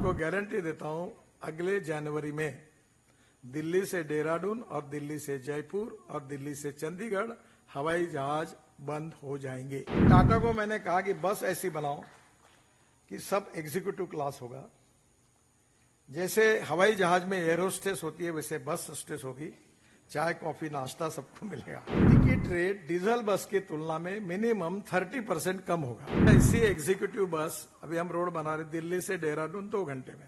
आपको गारंटी देता हूं, अगले जनवरी में दिल्ली से देहरादून और दिल्ली से जयपुर और दिल्ली से चंडीगढ़ हवाई जहाज बंद हो जाएंगे। टाटा को मैंने कहा कि बस ऐसी बनाओ कि सब एग्जीक्यूटिव क्लास होगा। जैसे हवाई जहाज में एयर होस्टेस होती है, वैसे बस होस्टेस होगी। चाय कॉफी नाश्ता सबको मिलेगा। टिकट रेट डीजल बस की तुलना में मिनिमम 30% कम होगा। इसी एग्जीक्यूटिव बस अभी हम रोड बना रहे, दिल्ली से देहरादून 2 घंटे में,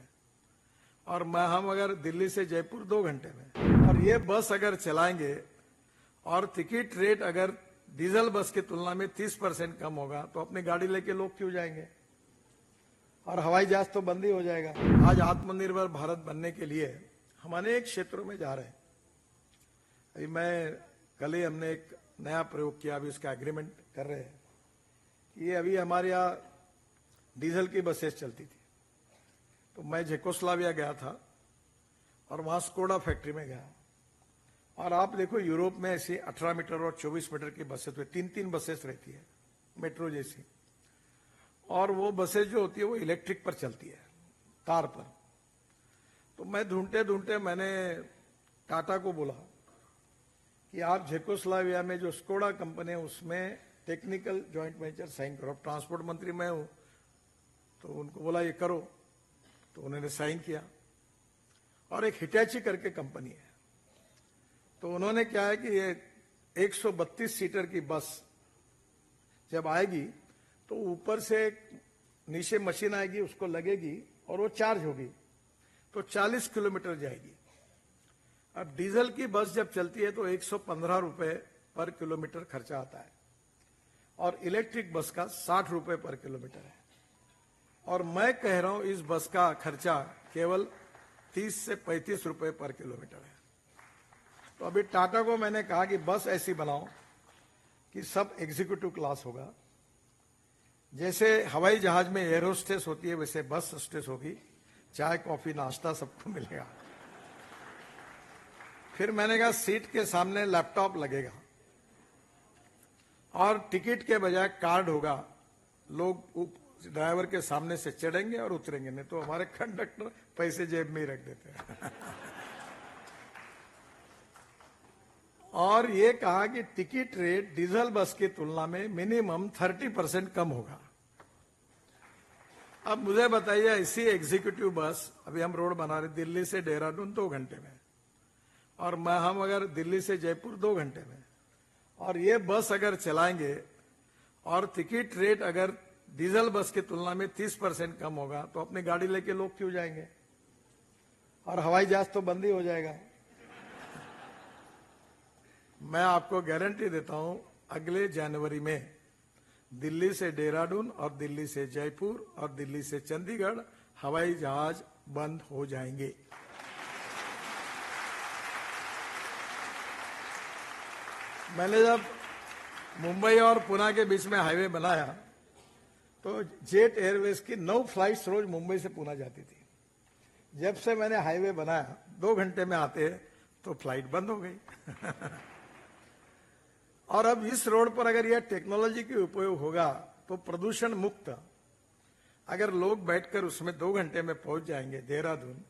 और हम अगर दिल्ली से जयपुर 2 घंटे में, और ये बस अगर चलाएंगे और टिकट रेट अगर डीजल बस की तुलना में 30% कम होगा, तो अपनी गाड़ी लेके लोग क्यों जाएंगे? और हवाई जहाज तो बंद ही हो जाएगा। आज आत्मनिर्भर भारत बनने के लिए हम अनेक क्षेत्रों में जा रहे हैं। अभी कल ही हमने एक नया प्रयोग किया, अभी उसका एग्रीमेंट कर रहे हैं कि ये अभी हमारे यहाँ डीजल की बसेस चलती थी, तो मैं चेकोस्लोवाकिया गया था और वहां स्कोडा फैक्ट्री में गया, और आप देखो यूरोप में ऐसी 18 मीटर और 24 मीटर की बसेस हुई, 3-3 बसेस रहती है मेट्रो जैसी, और वो बसेस जो होती है वो इलेक्ट्रिक पर चलती है, तार पर। तो मैं ढूंढते ढूंढते मैंने टाटा को बोला कि आप चेकोस्लोवाकिया में जो स्कोडा कंपनी है उसमें टेक्निकल जॉइंट वेंचर साइन करो। ट्रांसपोर्ट मंत्री मैं हूं, तो उनको बोला ये करो, तो उन्होंने साइन किया। और एक हिटैची करके कंपनी है, तो उन्होंने क्या है कि ये 132 सीटर की बस जब आएगी तो ऊपर से नीचे मशीन आएगी, उसको लगेगी और वो चार्ज होगी, तो 40 किलोमीटर जाएगी। अब डीजल की बस जब चलती है तो 115 रुपए पर किलोमीटर खर्चा आता है, और इलेक्ट्रिक बस का 60 रुपए पर किलोमीटर है। और मैं कह रहा हूं इस बस का खर्चा केवल 30 से 35 रुपए पर किलोमीटर है। तो अभी टाटा को मैंने कहा कि बस ऐसी बनाओ कि सब एग्जीक्यूटिव क्लास होगा। जैसे हवाई जहाज में एयर होस्टेस होती है, वैसे बस होस्टेस होगी। चाय कॉफी नाश्ता सबको मिलेगा। फिर मैंने कहा सीट के सामने लैपटॉप लगेगा, और टिकट के बजाय कार्ड होगा। लोग ड्राइवर के सामने से चढ़ेंगे और उतरेंगे, नहीं तो हमारे कंडक्टर पैसे जेब में ही रख देते हैं। और ये कहा कि टिकट रेट डीजल बस की तुलना में मिनिमम 30% कम होगा। अब मुझे बताइए, इसी एग्जीक्यूटिव बस अभी हम रोड बना रहे, दिल्ली से देहरादून 2 घंटे में, और हम अगर दिल्ली से जयपुर 2 घंटे में, और ये बस अगर चलाएंगे और टिकट रेट अगर डीजल बस की तुलना में 30% कम होगा, तो अपनी गाड़ी लेके लोग क्यों जाएंगे? और हवाई जहाज तो बंद ही हो जाएगा। मैं आपको गारंटी देता हूं, अगले जनवरी में दिल्ली से देहरादून और दिल्ली से जयपुर और दिल्ली से चंडीगढ़ हवाई जहाज बंद हो जाएंगे। मैंने जब मुंबई और पुणे के बीच में हाईवे बनाया, तो जेट एयरवेज की 9 फ्लाइट्स रोज मुंबई से पुणे जाती थी। जब से मैंने हाईवे बनाया, 2 घंटे में आते, तो फ्लाइट बंद हो गई। और अब इस रोड पर अगर यह टेक्नोलॉजी का उपयोग होगा, तो प्रदूषण मुक्त अगर लोग बैठकर उसमें 2 घंटे में पहुंच जाएंगे देहरादून,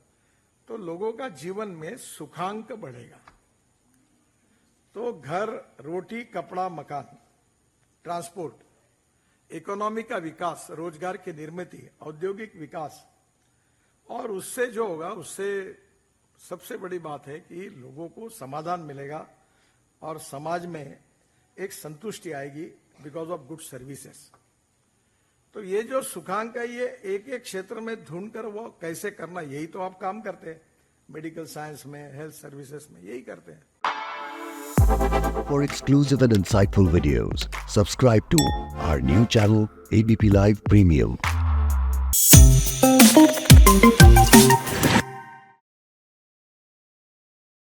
तो लोगों का जीवन में सुखांक बढ़ेगा। तो घर, रोटी, कपड़ा, मकान, ट्रांसपोर्ट, इकोनॉमी का विकास, रोजगार की निर्मित, औद्योगिक विकास, और उससे जो होगा, उससे सबसे बड़ी बात है कि लोगों को समाधान मिलेगा और समाज में एक संतुष्टि आएगी बिकॉज ऑफ गुड सर्विसेज। तो ये जो सुखांक है, ये एक एक क्षेत्र में ढूंढकर वो कैसे करना, यही तो आप काम करते हैं। मेडिकल साइंस में, हेल्थ सर्विसेज में यही करते हैं। For exclusive and insightful videos, subscribe to our new channel ABP Live Premium.